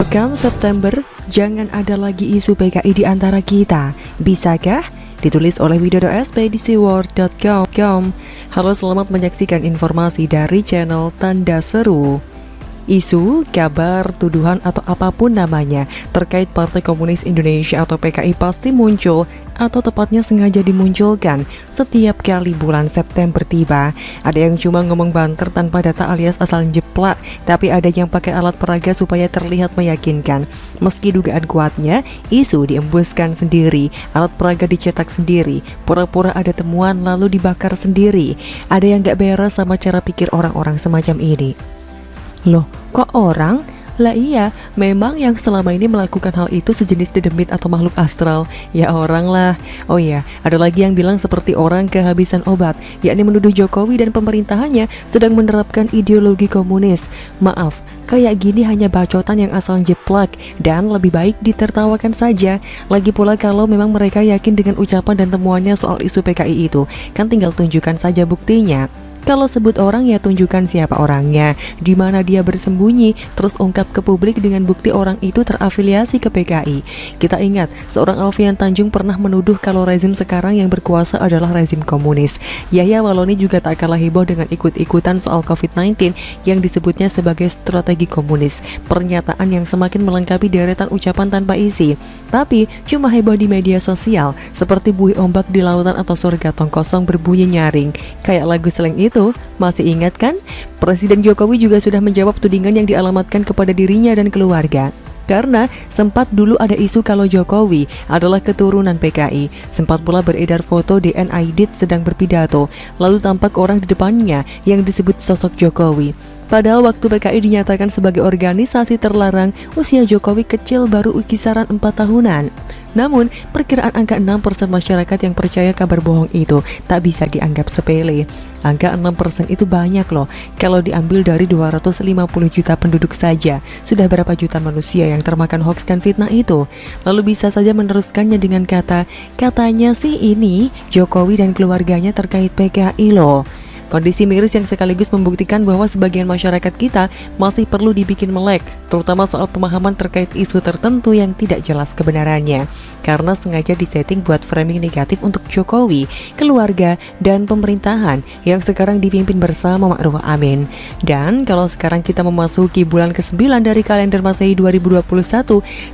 Welcome September, jangan ada lagi isu PKI di antara kita. Bisakah? Ditulis oleh widodo.sp di seaworld.com. Halo, selamat menyaksikan informasi dari channel Tanda Seru. Isu, kabar, tuduhan atau apapun namanya terkait Partai Komunis Indonesia atau PKI pasti muncul, atau tepatnya sengaja dimunculkan setiap kali bulan September tiba. Ada yang cuma ngomong banter tanpa data alias asal jeplak, tapi ada yang pakai alat peraga supaya terlihat meyakinkan. Meski dugaan kuatnya, isu diembuskan sendiri, alat peraga dicetak sendiri, pura-pura ada temuan lalu dibakar sendiri. Ada yang gak beres sama cara pikir orang-orang semacam ini. Loh, kok orang? Lah iya, memang yang selama ini melakukan hal itu sejenis dedemit atau makhluk astral. Ya orang lah. Oh iya, ada lagi yang bilang seperti orang kehabisan obat, yakni menuduh Jokowi dan pemerintahannya sedang menerapkan ideologi komunis. Maaf, kayak gini hanya bacotan yang asal jeplak dan lebih baik ditertawakan saja. Lagi pula kalau memang mereka yakin dengan ucapan dan temuannya soal isu PKI itu, kan tinggal tunjukkan saja buktinya. Kalau sebut orang ya tunjukkan siapa orangnya, di mana dia bersembunyi, terus ungkap ke publik dengan bukti orang itu terafiliasi ke PKI. Kita ingat, seorang Alfian Tanjung pernah menuduh kalau rezim sekarang yang berkuasa adalah rezim komunis. Yahya Waloni juga tak kalah heboh dengan ikut-ikutan soal COVID-19 yang disebutnya sebagai strategi komunis. Pernyataan yang semakin melengkapi deretan ucapan tanpa isi, tapi cuma heboh di media sosial, seperti buih ombak di lautan atau surga tong kosong berbunyi nyaring, kayak lagu slang itu. Masih ingat kan? Presiden Jokowi juga sudah menjawab tudingan yang dialamatkan kepada dirinya dan keluarga. Karena sempat dulu ada isu kalau Jokowi adalah keturunan PKI. Sempat pula beredar foto DN Aidit sedang berpidato, lalu tampak orang di depannya yang disebut sosok Jokowi. Padahal waktu PKI dinyatakan sebagai organisasi terlarang, usia Jokowi kecil baru kisaran 4 tahunan. Namun, perkiraan angka 6% masyarakat yang percaya kabar bohong itu tak bisa dianggap sepele. Angka 6% itu banyak loh. Kalau diambil dari 250 juta penduduk saja, sudah berapa juta manusia yang termakan hoax dan fitnah itu? Lalu bisa saja meneruskannya dengan katanya sih ini Jokowi dan keluarganya terkait PKI loh. Kondisi miris yang sekaligus membuktikan bahwa sebagian masyarakat kita masih perlu dibikin melek, terutama soal pemahaman terkait isu tertentu yang tidak jelas kebenarannya, karena sengaja disetting buat framing negatif untuk Jokowi, keluarga, dan pemerintahan yang sekarang dipimpin bersama Ma'ruf Amin. Dan kalau sekarang kita memasuki bulan ke-9 dari kalender Masehi 2021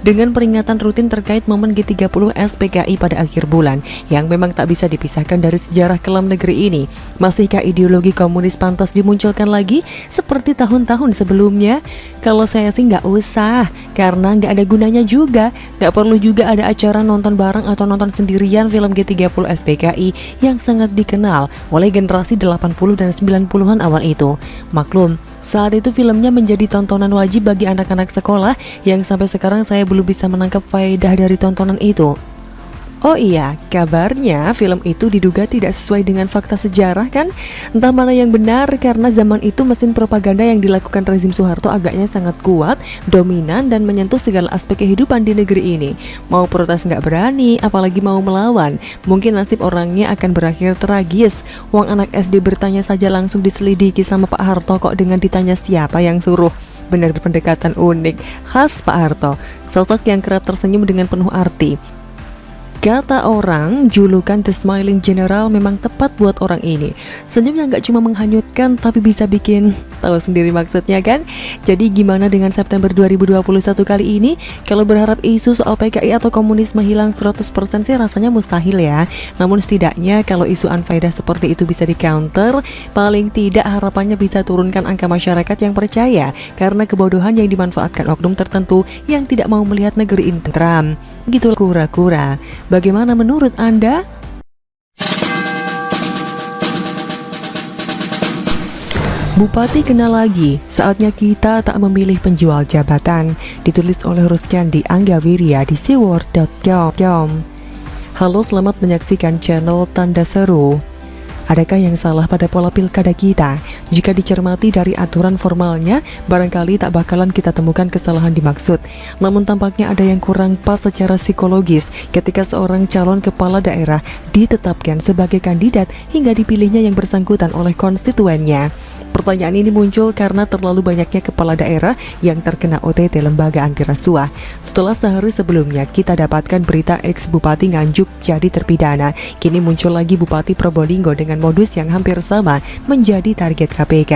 dengan peringatan rutin terkait momen G30 SPKI pada akhir bulan yang memang tak bisa dipisahkan dari sejarah kelam negeri ini, masihkah ideologi komunis pantas dimunculkan lagi seperti tahun-tahun sebelumnya? Kalau saya sih nggak usah, karena nggak ada gunanya juga. Nggak perlu juga ada acara nonton bareng atau nonton sendirian film G30 SPKI yang sangat dikenal oleh generasi 80 dan 90-an awal itu. Maklum, saat itu filmnya menjadi tontonan wajib bagi anak-anak sekolah yang sampai sekarang saya belum bisa menangkap faedah dari tontonan itu. Oh iya, kabarnya film itu diduga tidak sesuai dengan fakta sejarah kan? Entah mana yang benar, karena zaman itu mesin propaganda yang dilakukan rezim Soeharto agaknya sangat kuat, dominan, dan menyentuh segala aspek kehidupan di negeri ini. Mau protes nggak berani, apalagi mau melawan. Mungkin nasib orangnya akan berakhir tragis. Wong anak SD bertanya saja langsung diselidiki sama Pak Harto kok dengan ditanya siapa yang suruh. Benar pendekatan unik, khas Pak Harto. Sosok yang kerap tersenyum dengan penuh arti. Kata orang, julukan The Smiling General memang tepat buat orang ini. Senyum yang gak cuma menghanyutkan, tapi bisa bikin tahu sendiri maksudnya kan? Jadi gimana dengan September 2021 kali ini? Kalau berharap isu soal PKI atau komunisme hilang 100% sih rasanya mustahil ya. Namun setidaknya kalau isu unfaedah seperti itu bisa di-counter, paling tidak harapannya bisa turunkan angka masyarakat yang percaya, karena kebodohan yang dimanfaatkan oknum tertentu yang tidak mau melihat negeri ini tentram. Gitulah kura-kura. Bagaimana menurut Anda? Bupati kena lagi, saatnya kita tak memilih penjual jabatan. Ditulis oleh Ruscandi Anggawirya di seaworld.com. Halo, selamat menyaksikan channel Tanda Seru. Adakah yang salah pada pola pilkada kita? Jika dicermati dari aturan formalnya, barangkali tak bakalan kita temukan kesalahan dimaksud. Namun tampaknya ada yang kurang pas secara psikologis ketika seorang calon kepala daerah ditetapkan sebagai kandidat hingga dipilihnya yang bersangkutan oleh konstituennya. Pertanyaan ini muncul karena terlalu banyaknya kepala daerah yang terkena OTT lembaga anti rasuah. Setelah sehari sebelumnya kita dapatkan berita ex-bupati Nganjuk jadi terpidana, kini muncul lagi Bupati Probolinggo dengan modus yang hampir sama menjadi target KPK.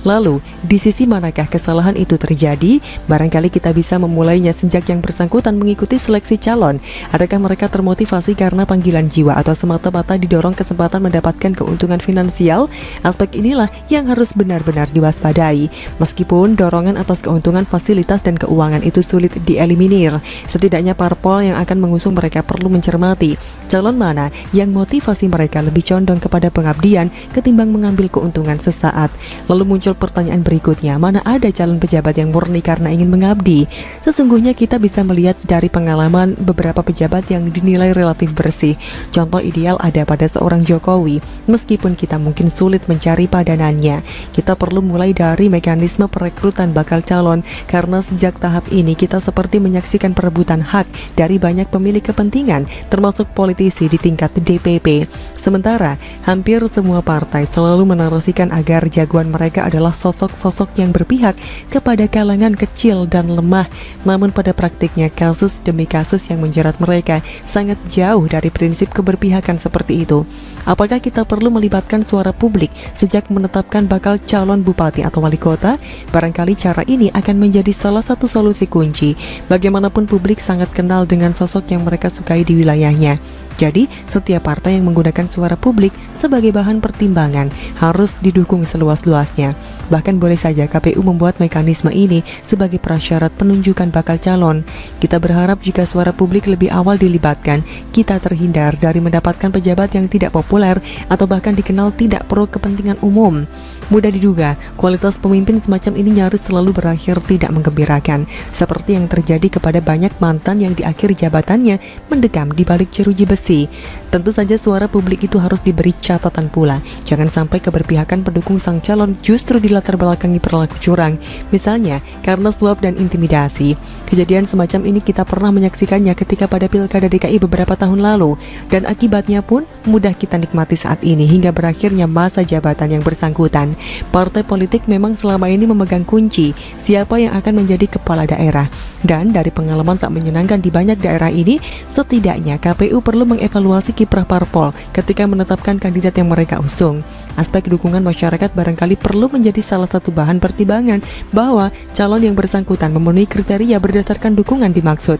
Lalu, di sisi manakah kesalahan itu terjadi? Barangkali kita bisa memulainya sejak yang bersangkutan mengikuti seleksi calon. Adakah mereka termotivasi karena panggilan jiwa atau semata-mata didorong kesempatan mendapatkan keuntungan finansial? Aspek inilah yang harus benar-benar diwaspadai. Meskipun dorongan atas keuntungan fasilitas dan keuangan itu sulit dieliminir, setidaknya parpol yang akan mengusung mereka perlu mencermati calon mana yang motivasi mereka lebih condong kepada pengabdian ketimbang mengambil keuntungan sesaat. Lalu muncul pertanyaan berikutnya, mana ada calon pejabat yang murni karena ingin mengabdi? Sesungguhnya kita bisa melihat dari pengalaman beberapa pejabat yang dinilai relatif bersih. Contoh ideal ada pada seorang Jokowi. Meskipun kita mungkin sulit mencari padanannya, kita perlu mulai dari mekanisme perekrutan bakal calon, karena sejak tahap ini kita seperti menyaksikan perebutan hak dari banyak pemilik kepentingan, termasuk politisi di tingkat DPP. Sementara, hampir semua partai selalu menarasikan agar jagoan mereka adalah sosok-sosok yang berpihak kepada kalangan kecil dan lemah. Namun pada praktiknya kasus demi kasus yang menjerat mereka sangat jauh dari prinsip keberpihakan seperti itu. Apakah kita perlu melibatkan suara publik sejak menetapkan bakal calon bupati atau wali kota? Barangkali cara ini akan menjadi salah satu solusi kunci. Bagaimanapun publik sangat kenal dengan sosok yang mereka sukai di wilayahnya. Jadi, setiap partai yang menggunakan suara publik sebagai bahan pertimbangan harus didukung seluas-luasnya. Bahkan boleh saja KPU membuat mekanisme ini sebagai prasyarat penunjukan bakal calon. Kita berharap jika suara publik lebih awal dilibatkan, kita terhindar dari mendapatkan pejabat yang tidak populer atau bahkan dikenal tidak pro kepentingan umum. Mudah diduga, kualitas pemimpin semacam ini nyaris selalu berakhir tidak menggembirakan, seperti yang terjadi kepada banyak mantan yang di akhir jabatannya mendekam di balik jeruji besi. Tentu saja suara publik itu harus diberi catatan pula. Jangan sampai keberpihakan pendukung sang calon justru dilatar belakangi perilaku curang, misalnya karena suap dan intimidasi. Kejadian semacam ini kita pernah menyaksikannya ketika pada Pilkada DKI beberapa tahun lalu, dan akibatnya pun mudah kita nikmati saat ini hingga berakhirnya masa jabatan yang bersangkutan. Partai politik memang selama ini memegang kunci siapa yang akan menjadi kepala daerah, dan dari pengalaman tak menyenangkan di banyak daerah ini, setidaknya KPU perlu mengevaluasi kiprah parpol ketika menetapkan kandidat yang mereka usung. Aspek dukungan masyarakat barangkali perlu menjadi salah satu bahan pertimbangan bahwa calon yang bersangkutan memenuhi kriteria berdasarkan dukungan dimaksud.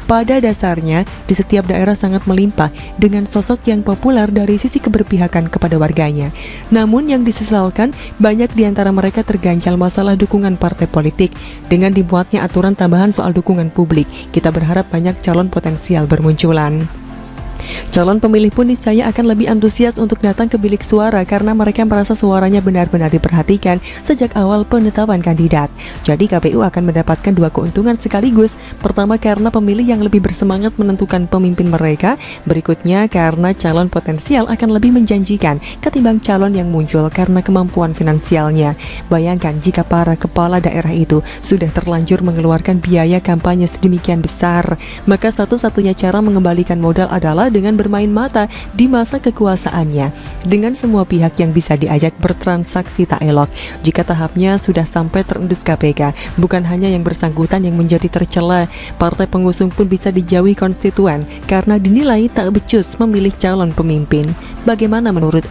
Pada dasarnya, di setiap daerah sangat melimpah dengan sosok yang populer dari sisi keberpihakan kepada warganya. Namun yang disesalkan, banyak di antara mereka terganjal masalah dukungan partai politik. Dengan dibuatnya aturan tambahan soal dukungan publik, kita berharap banyak calon potensial bermunculan. Calon pemilih pun niscaya akan lebih antusias untuk datang ke bilik suara karena mereka merasa suaranya benar-benar diperhatikan sejak awal penetapan kandidat. Jadi KPU akan mendapatkan dua keuntungan sekaligus. Pertama, karena pemilih yang lebih bersemangat menentukan pemimpin mereka. Berikutnya, karena calon potensial akan lebih menjanjikan ketimbang calon yang muncul karena kemampuan finansialnya. Bayangkan jika para kepala daerah itu sudah terlanjur mengeluarkan biaya kampanye sedemikian besar, maka satu-satunya cara mengembalikan modal adalah dengan bermain mata di masa kekuasaannya, dengan semua pihak yang bisa diajak bertransaksi tak elok. Jika tahapnya sudah sampai terendus KPK, bukan hanya yang bersangkutan yang menjadi tercela, partai pengusung pun bisa dijauhi konstituen karena dinilai tak becus memilih calon pemimpin. Bagaimana menurut